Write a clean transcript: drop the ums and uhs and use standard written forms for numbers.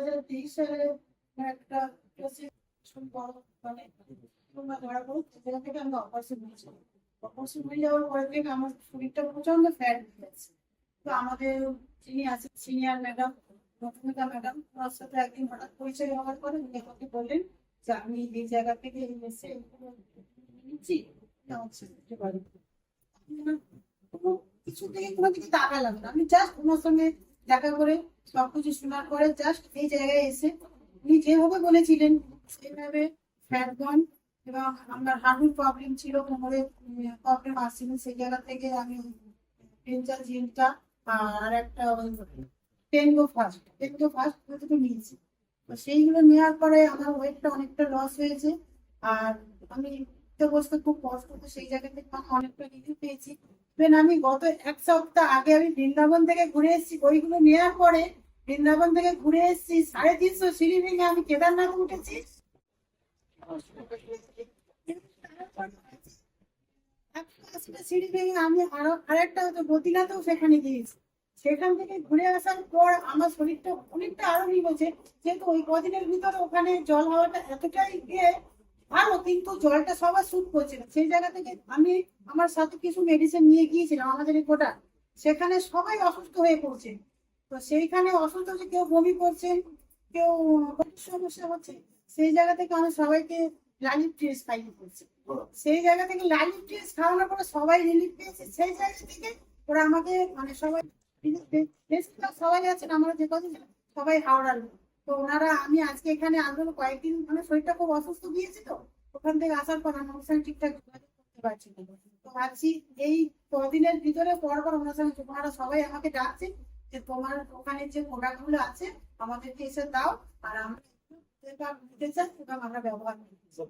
2023 সালে একটা বড় মানে ধরা পড়ে, যেখান থেকে আমি অপারেশন হয়েছিলাম। অপারেশন হয়ে যাওয়ার পরে থেকে আমার শরীরটা প্রচন্ড ফ্যাট হয়ে গেছে। তো আমাদের যিনি আছেন সিনিয়র ম্যাডাম, রত্মিকা ম্যাডাম, ওনার সাথে একদিন হঠাৎ পরিচয় হওয়ার পরে উনি আমাকে বললেন যে আমি এই জায়গা থেকে এসে নিচ্ছি, কোনো কিছু থেকে কোনো দিকে তাকালাম না। আমি জাস্ট ওনার সঙ্গে দেখা করে সবকিছু শোনার পরে জাস্ট এই জায়গায় এসে উনি যেভাবে বলেছিলেন সেইভাবে ফ্যাট বার্ন এবং আমার হাঁটুর প্রবলেম ছিল, কোমরে প্রবলেম আসছিল, সেই জায়গা থেকে আমি ডেঞ্জার জিনটা আর একটা টেনগো ফাস্ট দুটো নিয়েছি। তো সেইগুলো নেওয়ার পরে আমার ওয়েটটা অনেকটা লস হয়েছে। আর আমি তো বসতে খুব কষ্ট হতো, সেই জায়গা থেকে আমি অনেকটা রিলিফ পেয়েছি। ইভেন আমি গত এক সপ্তাহ আগে আমি বৃন্দাবন থেকে ঘুরে এসেছি, ওইগুলো নেওয়ার পরে বৃন্দাবন থেকে ঘুরে এসেছি 350 সিঁড়ি ভেঙে আমি কেদারনাথ উঠেছি। সিঁড়ি ভেঙে আমি আরেকটা হচ্ছে বদ্রীনাথেও সেখানে গিয়েছি। সেখান থেকে ঘুরে আসার পর আমার শরীরটা অনেকটা আরো হয়েছে, যেহেতু ওই কদিনের ভিতরে ওখানে জল হাওয়াটা এতটাই গিয়ে ভালো, কিন্তু জলটা সবার স্যুট করছে না। সেই জায়গা থেকে আমি আমার সাথে কিছু মেডিসিন নিয়ে গিয়েছিলাম আমাদের এই কোটা, সেখানে সবাই অসুস্থ হয়ে পড়ছে। তো সেইখানে অসুস্থ হচ্ছে, কেউ বমি করছেন, কেউ সমস্যা হচ্ছে। সেই জায়গা থেকে আমি সবাইকে লাইভ ট্রেস খাইয়ে করছি। সেই জায়গা থেকে লাইভ ট্রেস খাওয়ানোর পরে সবাই রিলিফ পেয়েছে। সেই জায়গা থেকে ওরা আমাকে মানে সবাই সবাই আছেন আমরা যে কথা সবাই হাওড়ার লোক। তো ওনারা আমি আজকে এখানে আন্দোলন কয়েকদিন মানে শরীরটা খুব অসুস্থ গিয়েছে, তো ওখান থেকে আসার পর আমার সঙ্গে ঠিকঠাক যোগাযোগ করতে পারছি না। তো ভাবছি এই কদিনের ভিতরে পরপর ওনার সঙ্গে ওনারা সবাই আমাকে ডাকছে যে তোমার ওখানে যে প্রোডাক্ট গুলো আছে আমাদেরকে এসে দাও, আর আমরা নিতে চাই এবং আমরা ব্যবহার করতে চাই।